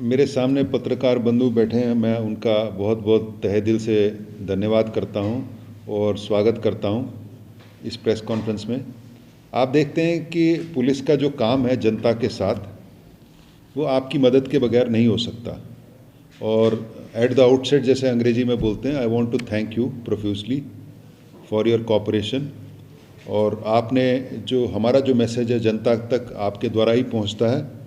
मेरे सामने पत्रकार बंधु बैठे हैं, मैं उनका बहुत बहुत तहे दिल से धन्यवाद करता हूं और स्वागत करता हूं इस प्रेस कॉन्फ्रेंस में। आप देखते हैं कि पुलिस का जो काम है जनता के साथ, वो आपकी मदद के बगैर नहीं हो सकता। और एट द आउटसेट, जैसे अंग्रेजी में बोलते हैं, I want to thank you profusely for your cooperation. और आपने जो हमारा जो मैसेज है जनता तक आपके द्वारा ही पहुंचता है,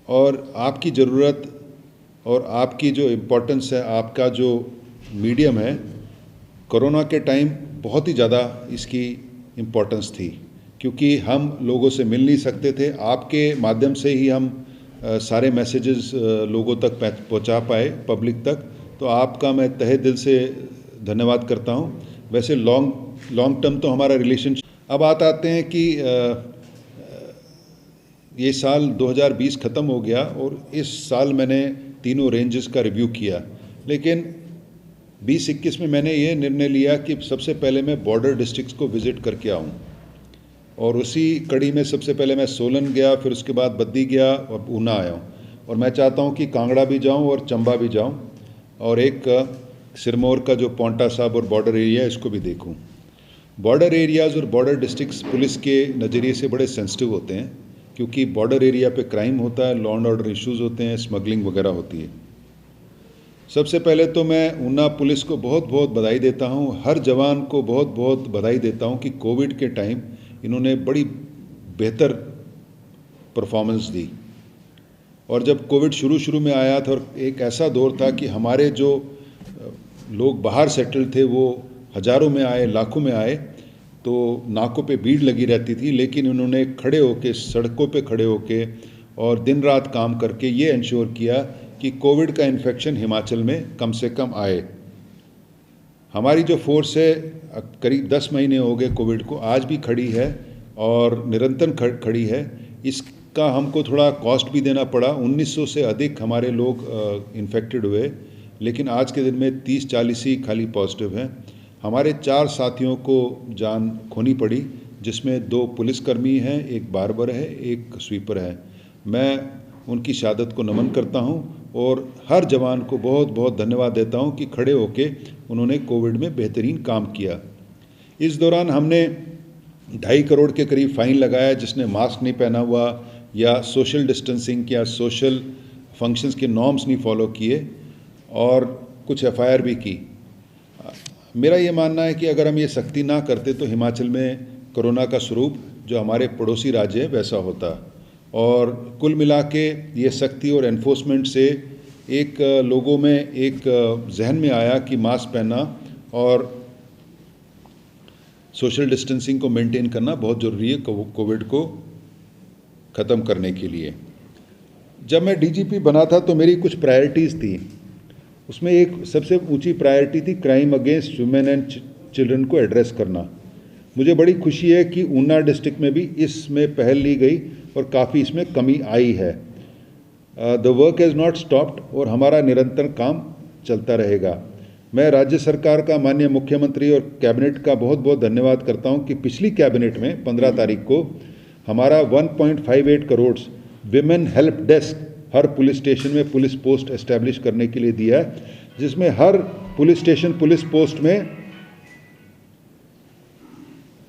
और आपकी ज़रूरत और आपकी जो इम्पोर्टेंस है, आपका जो मीडियम है, कोरोना के टाइम बहुत ही ज़्यादा इसकी इम्पोर्टेंस थी, क्योंकि हम लोगों से मिल नहीं सकते थे। आपके माध्यम से ही हम सारे मैसेजेस लोगों तक पहुंचा पाए, पब्लिक तक। तो आपका मैं तहे दिल से धन्यवाद करता हूं। वैसे लॉन्ग टर्म तो हमारा रिलेशनशिप। अब बात आते हैं कि ये साल 2020 ख़त्म हो गया और इस साल मैंने तीनों रेंजेस का रिव्यू किया, लेकिन 2021 में मैंने ये निर्णय लिया कि सबसे पहले मैं बॉर्डर डिस्ट्रिक्ट्स को विज़िट करके आऊँ। और उसी कड़ी में सबसे पहले मैं सोलन गया, फिर उसके बाद बद्दी गया और ऊना आया हूँ। और मैं चाहता हूँ कि कांगड़ा भी जाऊँ और चंबा भी जाऊँ, और एक सिरमौर का जो पौंटा साहब और बॉर्डर एरिया, इसको भी देखूँ। बॉर्डर एरियाज़ और बॉर्डर डिस्ट्रिक्ट्स पुलिस के नज़रिए से बड़े सेंसिटिव होते हैं, क्योंकि बॉर्डर एरिया पे क्राइम होता है, लॉ एंड ऑर्डर इश्यूज़ होते हैं, स्मगलिंग वगैरह होती है। सबसे पहले तो मैं ऊना पुलिस को बहुत बहुत बधाई देता हूँ, हर जवान को बहुत बहुत बधाई देता हूँ कि कोविड के टाइम इन्होंने बड़ी बेहतर परफॉर्मेंस दी। और जब कोविड शुरू में आया था और एक ऐसा दौर था कि हमारे जो लोग बाहर सेटल थे वो हज़ारों में आए, लाखों में आए, तो नाकों पे भीड़ लगी रहती थी, लेकिन उन्होंने खड़े होके, सड़कों पे खड़े होके और दिन रात काम करके ये इंश्योर किया कि कोविड का इन्फेक्शन हिमाचल में कम से कम आए। हमारी जो फोर्स है करीब 10 महीने हो गए कोविड को, आज भी खड़ी है और निरंतर खड़ी है। इसका हमको थोड़ा कॉस्ट भी देना पड़ा। 1900 से अधिक हमारे लोग इन्फेक्टेड हुए, लेकिन आज के दिन में 30-40 ही खाली पॉजिटिव हैं। हमारे 4 साथियों को जान खोनी पड़ी, जिसमें 2 पुलिसकर्मी हैं, एक बार्बर है, एक स्वीपर है। मैं उनकी शहादत को नमन करता हूं और हर जवान को बहुत बहुत धन्यवाद देता हूं कि खड़े होके उन्होंने कोविड में बेहतरीन काम किया। इस दौरान हमने 2.5 करोड़ के करीब फ़ाइन लगाया जिसने मास्क नहीं पहना हुआ या सोशल डिस्टेंसिंग या सोशल फंक्शंस के नॉर्म्स नहीं फॉलो किए, और कुछ FIR भी की। मेरा ये मानना है कि अगर हम ये सख्ती ना करते तो हिमाचल में कोरोना का स्वरूप जो हमारे पड़ोसी राज्य है वैसा होता। और कुल मिला के ये सख्ती और एनफोर्समेंट से एक लोगों में एक जहन में आया कि मास्क पहनना और सोशल डिस्टेंसिंग को मेंटेन करना बहुत ज़रूरी है कोविड को ख़त्म करने के लिए। जब मैं DGP बना था तो मेरी कुछ प्रायोरिटीज़ थी। उसमें एक सबसे ऊंची प्रायोरिटी थी crime against women and children को एड्रेस करना। मुझे बड़ी खुशी है कि ऊना डिस्ट्रिक्ट में भी इसमें पहल ली गई और काफ़ी इसमें कमी आई है। The work has not stopped और हमारा निरंतर काम चलता रहेगा। मैं राज्य सरकार का, माननीय मुख्यमंत्री और कैबिनेट का बहुत बहुत धन्यवाद करता हूं कि पिछली कैबिनेट में 15 तारीख को हमारा 1.58 करोड़ विमेन हेल्प डेस्क हर पुलिस स्टेशन में पुलिस पोस्ट एस्टैब्लिश करने के लिए दिया है, जिसमें हर पुलिस स्टेशन पुलिस पोस्ट में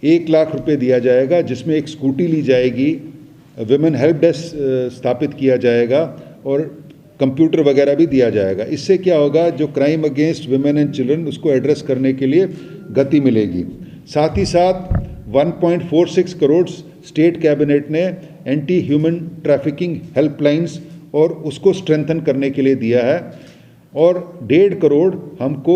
1 लाख रुपए दिया जाएगा, जिसमें एक स्कूटी ली जाएगी, विमेन हेल्प डेस्क स्थापित किया जाएगा और कंप्यूटर वगैरह भी दिया जाएगा। इससे क्या होगा, जो crime against women and children उसको एड्रेस करने के लिए गति मिलेगी। साथ ही साथ 1.46 करोड़ स्टेट कैबिनेट ने एंटी ह्यूमन ट्रैफिकिंग हेल्पलाइंस और उसको स्ट्रेंथन करने के लिए दिया है, और 1.5 करोड़ हमको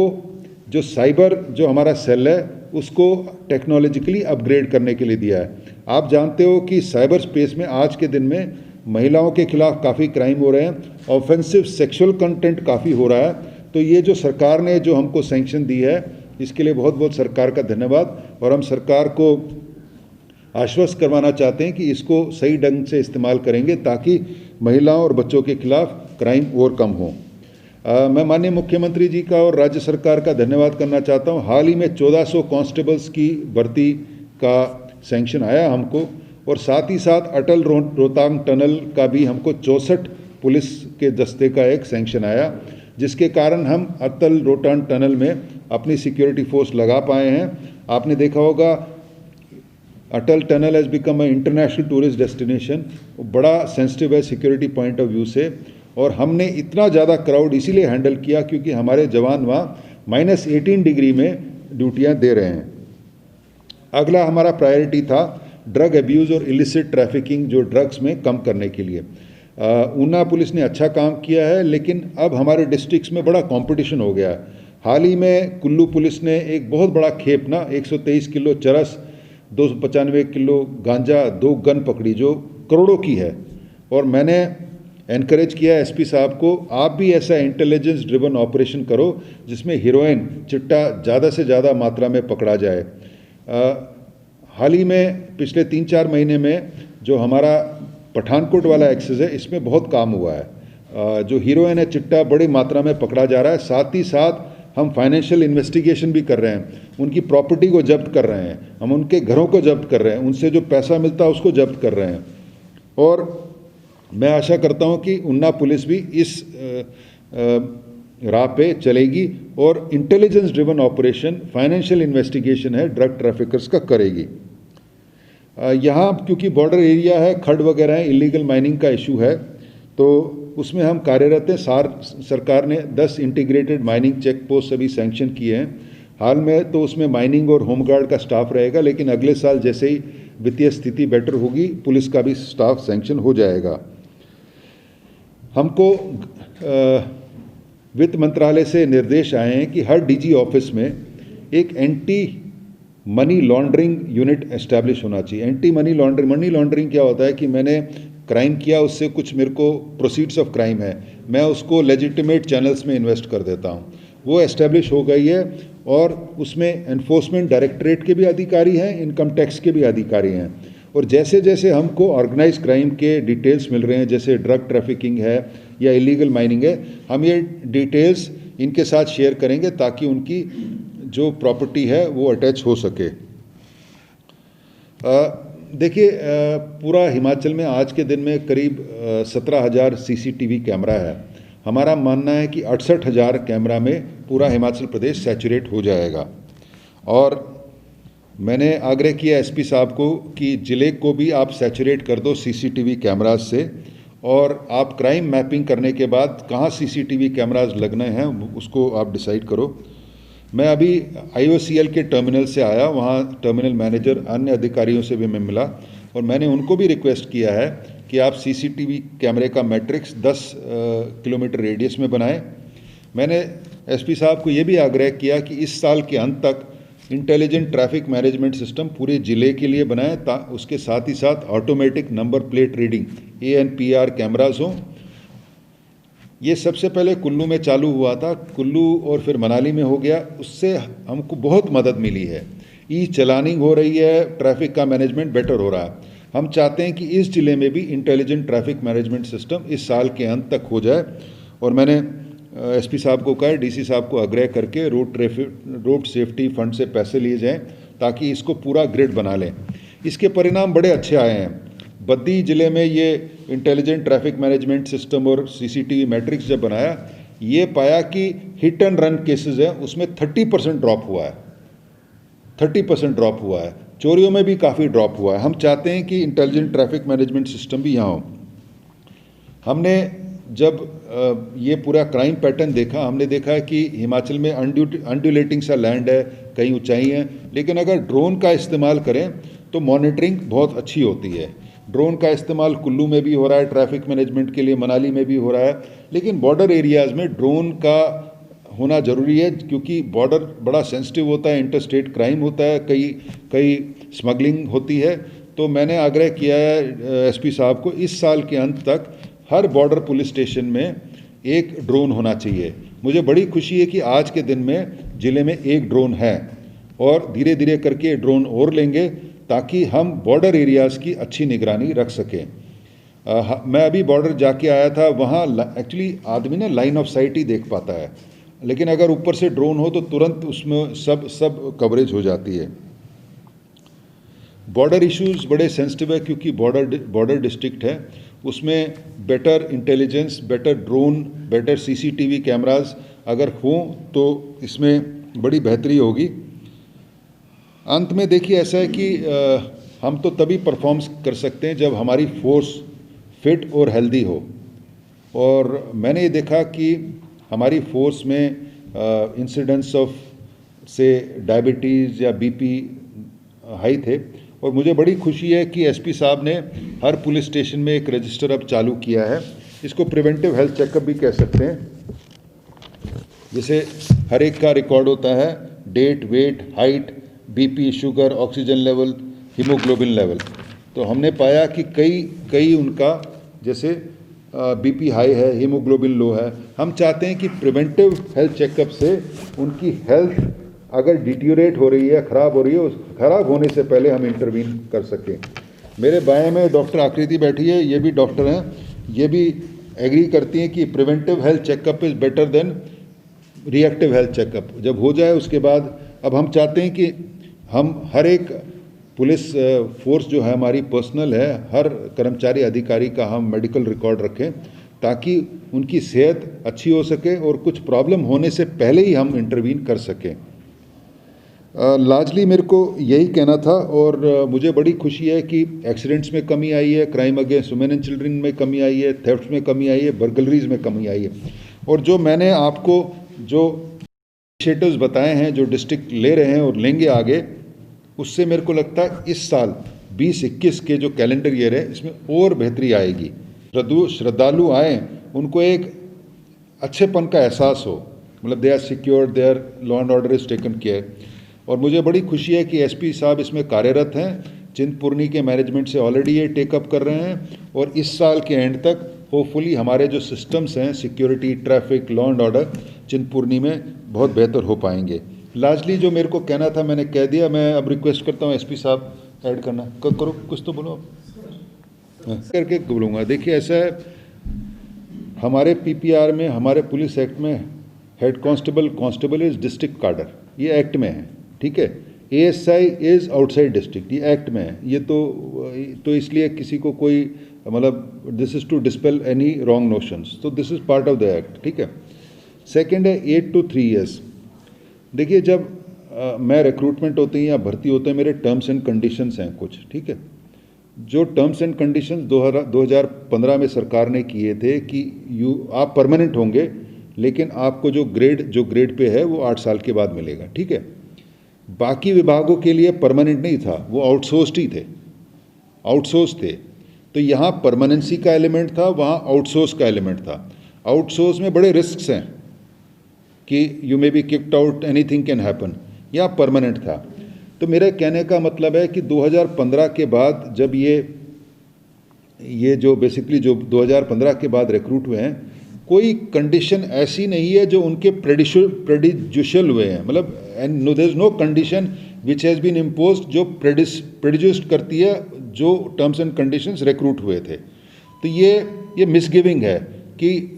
जो साइबर जो हमारा सेल है उसको टेक्नोलॉजिकली अपग्रेड करने के लिए दिया है। आप जानते हो कि साइबर स्पेस में आज के दिन में महिलाओं के खिलाफ काफ़ी क्राइम हो रहे हैं, ऑफेंसिव सेक्सुअल कंटेंट काफ़ी हो रहा है। तो ये जो सरकार ने जो हमको सैंक्शन दी है, इसके लिए बहुत बहुत सरकार का धन्यवाद। और हम सरकार को आश्वस्त करवाना चाहते हैं कि इसको सही ढंग से इस्तेमाल करेंगे ताकि महिलाओं और बच्चों के खिलाफ क्राइम और कम हो। मैं माननीय मुख्यमंत्री जी का और राज्य सरकार का धन्यवाद करना चाहता हूं। हाल ही में 1400 कांस्टेबल्स की भर्ती का सैंक्शन आया हमको, और साथ ही साथ अटल रोहतांग टनल का भी हमको 64 पुलिस के दस्ते का एक सैंक्शन आया, जिसके कारण हम अटल रोहतांग टनल में अपनी सिक्योरिटी फोर्स लगा पाए हैं। आपने देखा होगा Atal tunnel has become a international tourist destination, बड़ा सेंसिटिव है सिक्योरिटी पॉइंट ऑफ व्यू से, और हमने इतना ज़्यादा क्राउड इसीलिए हैंडल किया क्योंकि हमारे जवान वहाँ -18 डिग्री में ड्यूटियाँ दे रहे हैं। अगला हमारा प्रायोरिटी था ड्रग अब्यूज़ और इलिसिट ट्रैफिकिंग, जो ड्रग्स में कम करने के लिए। ऊना पुलिस ने अच्छा काम किया है, लेकिन अब हमारे डिस्ट्रिक्ट्स में बड़ा कंपटीशन हो गया है। हाल ही में कुल्लू पुलिस ने एक बहुत बड़ा खेप ना 123 किलो चरस, 295 किलो गांजा, 2 गन पकड़ी जो करोड़ों की है। और मैंने एनकरेज किया एसपी साहब को, आप भी ऐसा इंटेलिजेंस ड्रिवन ऑपरेशन करो जिसमें हीरोइन चिट्टा ज़्यादा से ज़्यादा मात्रा में पकड़ा जाए। हाल ही में पिछले 3-4 महीने में जो हमारा पठानकोट वाला एक्सेस है, इसमें बहुत काम हुआ है। जो हीरोइन है चिट्टा बड़ी मात्रा में पकड़ा जा रहा है। साथ ही साथ हम फाइनेंशियल इन्वेस्टिगेशन भी कर रहे हैं, उनकी प्रॉपर्टी को जब्त कर रहे हैं, हम उनके घरों को जब्त कर रहे हैं, उनसे जो पैसा मिलता है उसको जब्त कर रहे हैं। और मैं आशा करता हूं कि ऊना पुलिस भी इस राह पे चलेगी और intelligence driven operation, financial investigation है ड्रग ट्रैफिकर्स का करेगी। यहाँ क्योंकि बॉर्डर एरिया है, खड वगैरह है, इलीगल माइनिंग का इशू है, तो उसमें हम कार्यरत हैं। सरकार ने 10 इंटीग्रेटेड माइनिंग चेक पोस्ट अभी सैंक्शन किए हैं हाल में, तो उसमें माइनिंग और होमगार्ड का स्टाफ रहेगा, लेकिन अगले साल जैसे ही वित्तीय स्थिति बेटर होगी पुलिस का भी स्टाफ सैंक्शन हो जाएगा। हमको वित्त मंत्रालय से निर्देश आए हैं कि हर डीजी ऑफिस में एक anti money laundering unit establish होना चाहिए। एंटी मनी लॉन्ड्रिंग क्या होता है कि मैंने क्राइम किया, उससे कुछ मेरे को प्रोसीड्स ऑफ क्राइम है, मैं उसको लेजिटिमेट चैनल्स में इन्वेस्ट कर देता हूँ, वो एस्टैब्लिश हो गई है। और उसमें एनफोर्समेंट डायरेक्टरेट के भी अधिकारी हैं, इनकम टैक्स के भी अधिकारी हैं। और जैसे जैसे हमको ऑर्गेनाइज क्राइम के डिटेल्स मिल रहे हैं, जैसे ड्रग ट्रैफिकिंग है या इलीगल माइनिंग है, हम ये डिटेल्स इनके साथ शेयर करेंगे ताकि उनकी जो प्रॉपर्टी है वो अटैच हो सके। देखिए, पूरा हिमाचल में आज के दिन में करीब 17,000 CCTV कैमरा है। हमारा मानना है कि 68,000 कैमरा में पूरा हिमाचल प्रदेश सैचुरेट हो जाएगा। और मैंने आग्रह किया एसपी साहब को कि ज़िले को भी आप सैचुरेट कर दो CCTV कैमराज से, और आप क्राइम मैपिंग करने के बाद कहाँ CCTV कैमराज लगने हैं उसको आप डिसाइड करो। मैं अभी IOCL के टर्मिनल से आया, वहाँ टर्मिनल मैनेजर, अन्य अधिकारियों से भी मैं मिला, और मैंने उनको भी रिक्वेस्ट किया है कि आप CCTV कैमरे का मैट्रिक्स 10 किलोमीटर रेडियस में बनाएं। मैंने एसपी साहब को ये भी आग्रह किया कि इस साल के अंत तक इंटेलिजेंट ट्रैफिक मैनेजमेंट सिस्टम पूरे ज़िले के लिए बनाएं, उसके साथ ही साथ automatic number plate reading ANPR cameras हों। ये सबसे पहले कुल्लू में चालू हुआ था, कुल्लू और फिर मनाली में हो गया, उससे हमको बहुत मदद मिली है। चलानिंग हो रही है, ट्रैफिक का मैनेजमेंट बेटर हो रहा है। हम चाहते हैं कि इस ज़िले में भी इंटेलिजेंट ट्रैफिक मैनेजमेंट सिस्टम इस साल के अंत तक हो जाए। और मैंने एसपी साहब को कहा, DC साहब को आग्रह करके रोड सेफ्टी फंड से पैसे लिए जाएं ताकि इसको पूरा ग्रिड बना लें। इसके परिणाम बड़े अच्छे आए हैं। बद्दी ज़िले में ये इंटेलिजेंट ट्रैफिक मैनेजमेंट सिस्टम और CCTV मैट्रिक्स जब बनाया, ये पाया कि हिट एंड रन केसेस हैं उसमें 30% ड्रॉप हुआ है, 30% ड्रॉप हुआ है। चोरियों में भी काफ़ी ड्रॉप हुआ है। हम चाहते हैं कि इंटेलिजेंट ट्रैफिक मैनेजमेंट सिस्टम भी यहाँ हो। हमने जब ये पूरा क्राइम पैटर्न देखा, हमने देखा कि हिमाचल में अनड्यूलेटिंग सा लैंड है, कई ऊंचाई हैं, लेकिन अगर ड्रोन का इस्तेमाल करें तो मॉनिटरिंग बहुत अच्छी होती है। ड्रोन का इस्तेमाल कुल्लू में भी हो रहा है ट्रैफिक मैनेजमेंट के लिए, मनाली में भी हो रहा है, लेकिन बॉर्डर एरियाज़ में ड्रोन का होना ज़रूरी है क्योंकि बॉर्डर बड़ा सेंसिटिव होता है, इंटरस्टेट क्राइम होता है, कई स्मगलिंग होती है। तो मैंने आग्रह किया है एसपी साहब को, इस साल के अंत तक हर बॉर्डर पुलिस स्टेशन में एक ड्रोन होना चाहिए। मुझे बड़ी खुशी है कि आज के दिन में ज़िले में एक ड्रोन है, और धीरे धीरे करके ड्रोन और लेंगे ताकि हम बॉर्डर एरियाज़ की अच्छी निगरानी रख सकें। मैं अभी बॉर्डर जाके आया था, वहाँ एक्चुअली आदमी ना लाइन ऑफ साइट ही देख पाता है, लेकिन अगर ऊपर से ड्रोन हो तो तुरंत उसमें सब कवरेज हो जाती है। बॉर्डर इश्यूज़ बड़े सेंसिटिव है क्योंकि बॉर्डर डिस्ट्रिक्ट है, उसमें better intelligence, better drone, better CCTV cameras अगर हों तो इसमें बड़ी बेहतरी होगी। अंत में देखिए ऐसा है कि हम तो तभी परफॉर्म कर सकते हैं जब हमारी फोर्स फिट और हेल्दी हो, और मैंने ये देखा कि हमारी फोर्स में इंसिडेंट्स ऑफ से डायबिटीज़ या बीपी हाई थे, और मुझे बड़ी खुशी है कि एसपी साहब ने हर पुलिस स्टेशन में एक रजिस्टर अब चालू किया है। इसको प्रिवेंटिव हेल्थ चेकअप भी कह सकते हैं, जिसे हर एक का रिकॉर्ड होता है, date, weight, height, BP, sugar, oxygen level, haemoglobin level. तो हमने पाया कि कई उनका जैसे बीपी हाई है, हीमोग्लोबिन लो है। हम चाहते हैं कि प्रिवेंटिव हेल्थ चेकअप से उनकी हेल्थ अगर डिटीरियोरेट हो रही है, ख़राब हो रही है, उस ख़राब होने से पहले हम इंटरवीन कर सकें। मेरे बाएं में डॉक्टर आकृति बैठी है, ये भी डॉक्टर हैं, ये भी एग्री करती हैं कि preventive health checkup is better than reactive health checkup. जब हो जाए उसके बाद अब हम चाहते हैं कि हम हर एक पुलिस फोर्स जो है हमारी पर्सनल है, हर कर्मचारी अधिकारी का हम मेडिकल रिकॉर्ड रखें ताकि उनकी सेहत अच्छी हो सके और कुछ प्रॉब्लम होने से पहले ही हम इंटरवीन कर सकें। लार्जली मेरे को यही कहना था, और मुझे बड़ी खुशी है कि एक्सीडेंट्स में कमी आई है, crime against women and children में कमी आई है, थेफ्ट में कमी आई है, बर्गलरीज में कमी आई है। और जो मैंने आपको जो इनिशिएटिव्स बताए हैं, जो डिस्ट्रिक्ट ले रहे हैं और लेंगे आगे, उससे मेरे को लगता है इस साल 2021 के जो कैलेंडर ईयर है इसमें और बेहतरी आएगी। श्रद्धालु आएँ, उनको एक अच्छेपन का एहसास हो, मतलब they are secured, their law and order is taken care. और मुझे बड़ी खुशी है कि एसपी साहब इसमें कार्यरत हैं, चिंतपूर्णी के मैनेजमेंट से ऑलरेडी ये टेकअप कर रहे हैं, और इस साल के एंड तक होपफुली हमारे जो सिस्टम्स हैं, security, traffic, law and order, Chintpurni में बहुत बेहतर हो पाएंगे। लार्जली जो मेरे को कहना था मैंने कह दिया। मैं अब रिक्वेस्ट करता हूँ एसपी साहब ऐड करना करो, कुछ तो बोलो आप करके बोलूँगा। देखिए ऐसा है, हमारे पीपीआर में, हमारे पुलिस एक्ट में head constable is district cadre, ये एक्ट में है, ठीक है। एएसआई इज़ आउटसाइड डिस्ट्रिक्ट, ये एक्ट में है। ये तो इसलिए किसी को कोई मतलब this is to dispel any wrong notions, तो this is part of the act, ठीक है। सेकेंड है 8 to 3 years। देखिए जब मैं रिक्रूटमेंट होते हैं या भर्ती होते हैं, मेरे टर्म्स एंड कंडीशंस हैं कुछ, ठीक है। जो टर्म्स एंड कंडीशंस 2015 में सरकार ने किए थे कि आप परमानेंट होंगे, लेकिन आपको जो ग्रेड पे है वो 8 साल के बाद मिलेगा, ठीक है। बाकी विभागों के लिए परमानेंट नहीं था, वो आउटसोर्स्ड ही थे, आउटसोर्स थे। तो यहाँ परमानेंसी का एलिमेंट था, वहाँ आउटसोर्स का एलिमेंट था। आउटसोर्स में बड़े रिस्क्स हैं कि you may be kicked out, anything can happen. यहाँ परमानेंट था। तो मेरे कहने का मतलब है कि 2015 के बाद जब ये जो बेसिकली जो 2015 के बाद रिक्रूट हुए हैं, कोई कंडीशन ऐसी नहीं है जो उनके प्रेडिजुशियल हुए हैं, मतलब and no there is no condition which has been imposed जो प्रेडिज्यूस्ड करती है जो टर्म्स एंड कंडीशंस रिक्रूट हुए थे। तो ये मिसगिविंग है कि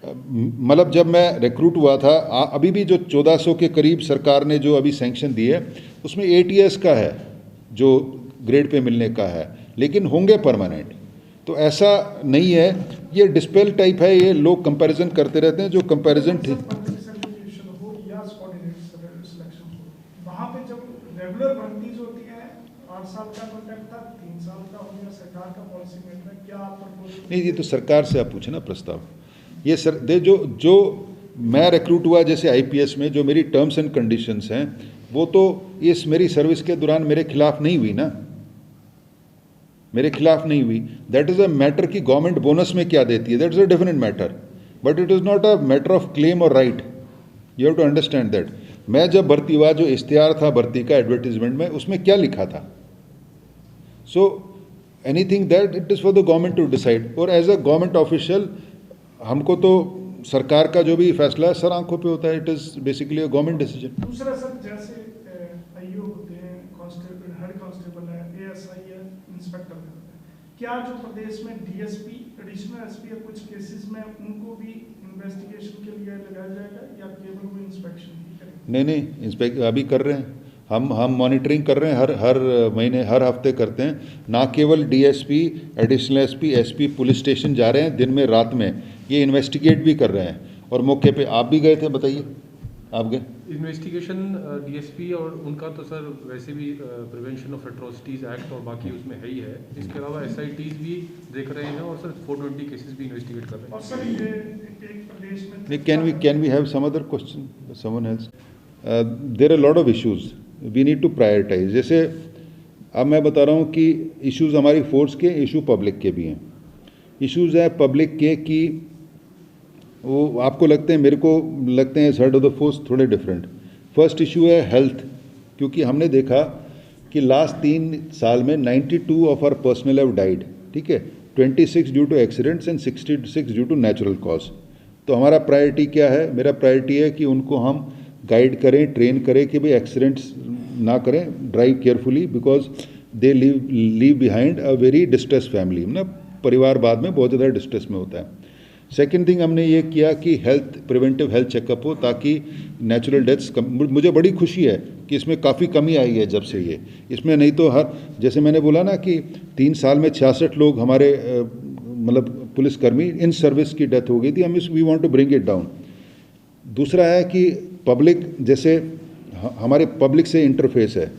मतलब जब मैं रिक्रूट हुआ था, अभी भी जो 1400 के करीब सरकार ने जो अभी सैंक्शन दी है, उसमें 8 years का है जो ग्रेड पे मिलने का है, लेकिन होंगे परमानेंट। तो ऐसा नहीं है, ये डिस्पेल टाइप है, ये लोग कंपैरिजन करते रहते हैं, जो कंपैरिजन वहाँ पे जब रेगुलर भर्तीज होती है 8 साल का कॉन्ट्रैक्ट था, 3 साल का हो गया, सरकार का पॉलिसी मेटर है, क्या आप नहीं, ये तो सरकार से आप पूछे ना प्रस्ताव। ये सर जो मैं रिक्रूट हुआ जैसे आईपीएस में, जो मेरी टर्म्स एंड कंडीशंस हैं, वो तो इस मेरी सर्विस के दौरान मेरे खिलाफ नहीं हुई ना, मेरे खिलाफ नहीं हुई। दैट इज़ अ मैटर कि गवर्नमेंट बोनस में क्या देती है, that is a different matter, but it is not a matter of claim और right. You have to understand that. मैं जब भर्ती हुआ, जो इश्तिहार था भर्ती का एडवर्टीजमेंट में, उसमें क्या लिखा था? So anything that it is for the government to decide. और एज अ गवर्नमेंट ऑफिशियल हमको तो सरकार का जो भी फैसला है सर आंखों पे होता है, it is basically a government decision. दूसरा सर, जैसे आईओ होते हैं, कांस्टेबल, हेड कांस्टेबल है, एएसआई है, इंस्पेक्टर है, क्या जो प्रदेश में डीएसपी, एडिशनल एसपी या कुछ केसेस में उनको भी इन्वेस्टिगेशन के लिए लगाया जाएगा या केवल वो इंस्पेक्शन ही करेंगे? नहीं, इंस्पेक्ट अभी कर रहे हैं। हम मॉनिटरिंग कर रहे हैं, हर महीने हर हफ्ते करते हैं। ना केवल DSP, additional SP, SP police station जा रहे हैं दिन में रात में, ये इन्वेस्टिगेट भी कर रहे हैं। और मौके पे आप भी गए थे, बताइए आप गए? इन्वेस्टिगेशन डीएसपी और उनका तो सर वैसे भी प्रिवेंशन ऑफ एट्रोसिटीज़ एक्ट और बाकी उसमें है ही है। इसके अलावा एसआईटीज भी देख रहे हैं और सर 420 केसेस भी इन्वेस्टिगेट कर रहे हैं। और सर ये एक प्रदेश में can we have some other question, someone else? There are lot of issues, we need to prioritise. जैसे अब मैं बता रहा हूँ कि इश्यूज हमारी फोर्स के, इशू पब्लिक के भी हैं। इश्यूज हैं पब्लिक के कि वो आपको लगते हैं, मेरे को लगते हैं हेड ऑफ द फोर्स थोड़े डिफरेंट। फर्स्ट इशू है हेल्थ, क्योंकि हमने देखा कि लास्ट 3 साल में 92 of our personnel have died, ठीक है, 26 due to accidents and 66 due to natural cause. तो हमारा प्रायोरिटी क्या है? मेरा प्रायोरिटी है कि उनको हम गाइड करें, ट्रेन करें कि भाई एक्सीडेंट्स ना करें, drive carefully, because they leave behind a very distress family ना, परिवार बाद में बहुत ज़्यादा डिस्ट्रेस में होता है। सेकेंड थिंग हमने ये किया कि हेल्थ, प्रिवेंटिव हेल्थ चेकअप हो, ताकि नेचुरल डेथ्स मुझे बड़ी खुशी है कि इसमें काफ़ी कमी आई है जब से ये, इसमें नहीं तो हर, जैसे मैंने बोला ना कि 3 साल में 66 लोग हमारे मतलब पुलिसकर्मी इन सर्विस की डेथ हो गई थी। हम we want to bring it down. दूसरा है कि पब्लिक, जैसे हमारे पब्लिक से इंटरफेस है।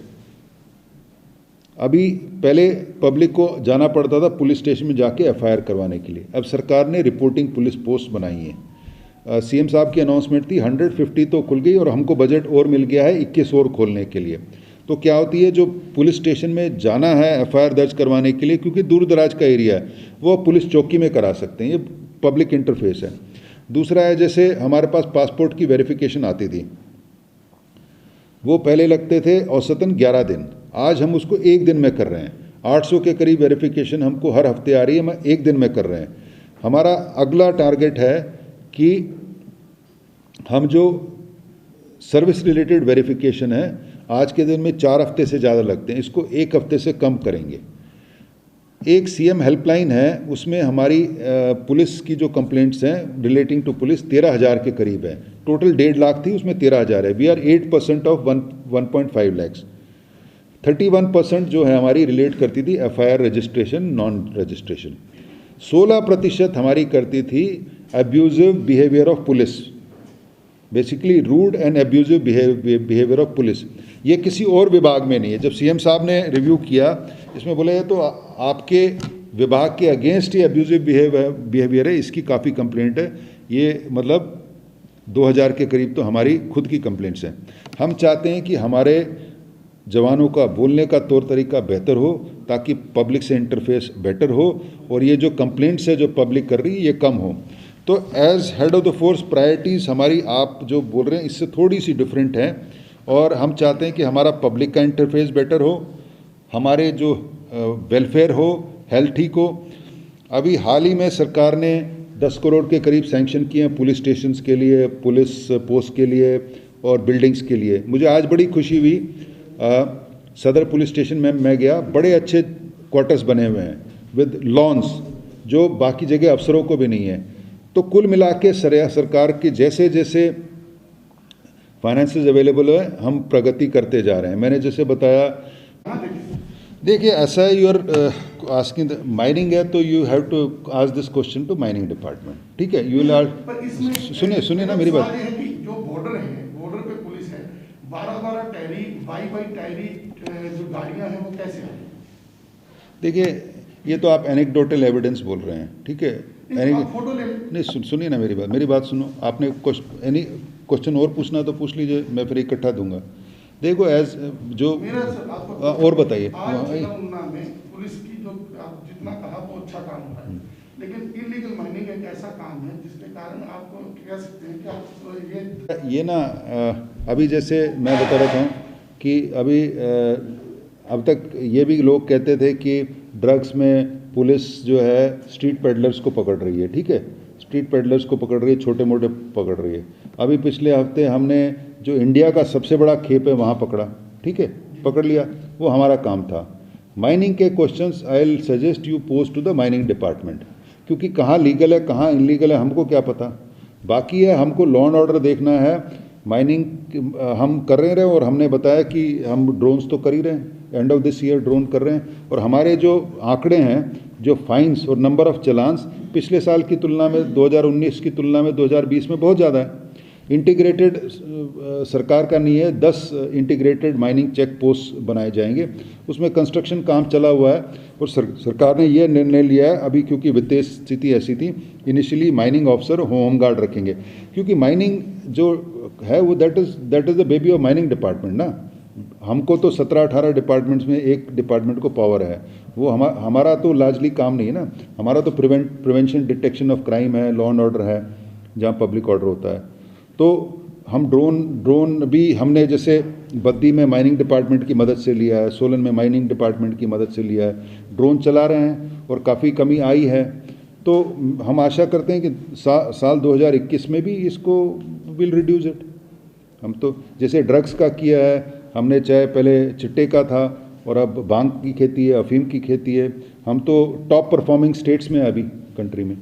अभी पहले पब्लिक को जाना पड़ता था पुलिस स्टेशन में जाके एफआईआर करवाने के लिए, अब सरकार ने रिपोर्टिंग पुलिस पोस्ट बनाई है। सीएम साहब की अनाउंसमेंट थी 150 तो खुल गई और हमको बजट और मिल गया है 21 और खोलने के लिए। तो क्या होती है, जो पुलिस स्टेशन में जाना है एफआईआर दर्ज करवाने के लिए, क्योंकि दूर दराज का एरिया है, वो पुलिस चौकी में करा सकते हैं। ये पब्लिक इंटरफेस है। दूसरा है, जैसे हमारे पास पासपोर्ट की वेरिफिकेशन आती थी, वो पहले लगते थे औसतन 11 दिन, आज हम उसको 1 दिन में कर रहे हैं। 800 के करीब वेरिफिकेशन हमको हर हफ्ते आ रही है, हम 1 दिन में कर रहे हैं। हमारा अगला टारगेट है कि हम जो सर्विस रिलेटेड वेरिफिकेशन है, आज के दिन में 4 हफ्ते से ज़्यादा लगते हैं, इसको 1 हफ्ते से कम करेंगे। एक सीएम हेल्पलाइन है, उसमें हमारी पुलिस की जो कंप्लेंट्स हैं रिलेटिंग टू पुलिस 13,000 के करीब है। टोटल 1.5 लाख थी, उसमें 13,000 है। We are 8% of 1.5 lakhs. 31% जो है हमारी रिलेट करती थी एफआईआर रजिस्ट्रेशन, नॉन रजिस्ट्रेशन। 16% हमारी करती थी abusive behaviour of police, basically rude and abusive behaviour of police. ये किसी और विभाग में नहीं है। जब सीएम साहब ने रिव्यू किया, इसमें बोले ये तो आपके विभाग के अगेंस्ट ही एब्यूजिव बिहेवियर है, इसकी काफ़ी कंप्लेंट है। ये मतलब 2000 के करीब तो हमारी खुद की कंप्लेंट्स हैं। हम चाहते हैं कि हमारे जवानों का बोलने का तौर तरीका बेहतर हो, ताकि पब्लिक से इंटरफेस बेटर हो और ये जो कंप्लेंट्स है जो पब्लिक कर रही है ये कम हो। तो as head of the force priorities हमारी, आप जो बोल रहे हैं इससे थोड़ी सी डिफरेंट है, और हम चाहते हैं कि हमारा पब्लिक का इंटरफेस बेटर हो, हमारे जो वेलफेयर हो, हेल्थ ठीक हो। अभी हाल ही में सरकार ने 10 करोड़ के करीब सैंक्शन किए हैं पुलिस स्टेशंस के लिए, पुलिस पोस्ट के लिए और बिल्डिंग्स के लिए। मुझे आज बड़ी खुशी हुई, सदर पुलिस स्टेशन में मैं गया, बड़े अच्छे क्वार्टर्स बने हुए हैं विद लॉन्स, जो बाकी जगह अफसरों को भी नहीं है। तो कुल मिला के सरकार के जैसे जैसे फाइनेंसेस अवेलेबल है, हम प्रगति करते जा रहे हैं। मैंने जैसे बताया, देखिए ऐसा है, यू आर आस्किंग माइनिंग है तो you have to ask this question to mining department, ठीक है। यू विल, सुनिए ना मेरी बात। जो बॉर्डर है, बॉर्डर पे पुलिस है, 12 टैरी बाई टैरी जो गाड़ियां हैं वो कैसे हैं? देखिए ये तो आप एनेक्डोटल एविडेंस बोल रहे हैं, ठीक है। फोटो ले नहीं, सुनिए ना मेरी बात सुनो। आपने एनी क्वेश्चन और पूछना तो पूछ लीजिए, मैं फिर इकट्ठा दूंगा। देखो एज जो और बताइए। पुलिस की जो आप जितना कहा वो अच्छा काम हो रहा है, लेकिन इलीगल माइनिंग एक ऐसा काम है जिसके कारण आपको कह सकते हैं कि आप ये ना अभी जैसे मैं बता रहा हूँ कि अभी अब तक ये भी लोग कहते थे कि ड्रग्स में पुलिस जो है स्ट्रीट पेडलर्स को पकड़ रही है, ठीक है, स्ट्रीट पेडलर्स को पकड़ रही है, छोटे मोटे पकड़ रही है। अभी पिछले हफ्ते हमने जो इंडिया का सबसे बड़ा खेप है वहाँ पकड़ा, ठीक है, पकड़ लिया, वो हमारा काम था। माइनिंग के questions I will suggest you post to the mining department, क्योंकि कहाँ लीगल है कहाँ इलीगल है हमको क्या पता। बाकी है हमको लॉ एंड ऑर्डर देखना है, माइनिंग हम कर रहे हैं और हमने बताया कि हम ड्रोन्स तो कर ही रहे हैं, end of this year drone कर रहे हैं। और हमारे जो आंकड़े हैं, जो फाइन्स और नंबर ऑफ चलान्स पिछले साल की तुलना में 2019 की तुलना में 2020 में बहुत ज़्यादा है। इंटीग्रेटेड सरकार का नहीं है, 10 इंटीग्रेटेड माइनिंग चेक पोस्ट बनाए जाएंगे, उसमें कंस्ट्रक्शन काम चला हुआ है। और सरकार ने ये निर्णय लिया है अभी, क्योंकि वित्तीय स्थिति ऐसी थी, initially mining officer home guard रखेंगे, क्योंकि माइनिंग जो है वो that is the baby of mining department ना। हमको तो 17-18 डिपार्टमेंट्स में एक डिपार्टमेंट को पावर है, वो हमारा तो लार्जली काम नहीं है ना। हमारा तो प्रिवेंशन डिटेक्शन ऑफ क्राइम है, लॉ एंड ऑर्डर है, जहाँ पब्लिक ऑर्डर होता है। तो हम ड्रोन भी हमने जैसे बद्दी में माइनिंग डिपार्टमेंट की मदद से लिया है, सोलन में माइनिंग डिपार्टमेंट की मदद से लिया है, ड्रोन चला रहे हैं और काफ़ी कमी आई है। तो हम आशा करते हैं कि साल 2021 में भी इसको विल रिड्यूस इट। हम तो जैसे ड्रग्स का किया है हमने, चाहे पहले चिट्टे का था और अब भांग की खेती है, अफीम की खेती है, हम तो टॉप परफॉर्मिंग स्टेट्स में हैं अभी कंट्री में।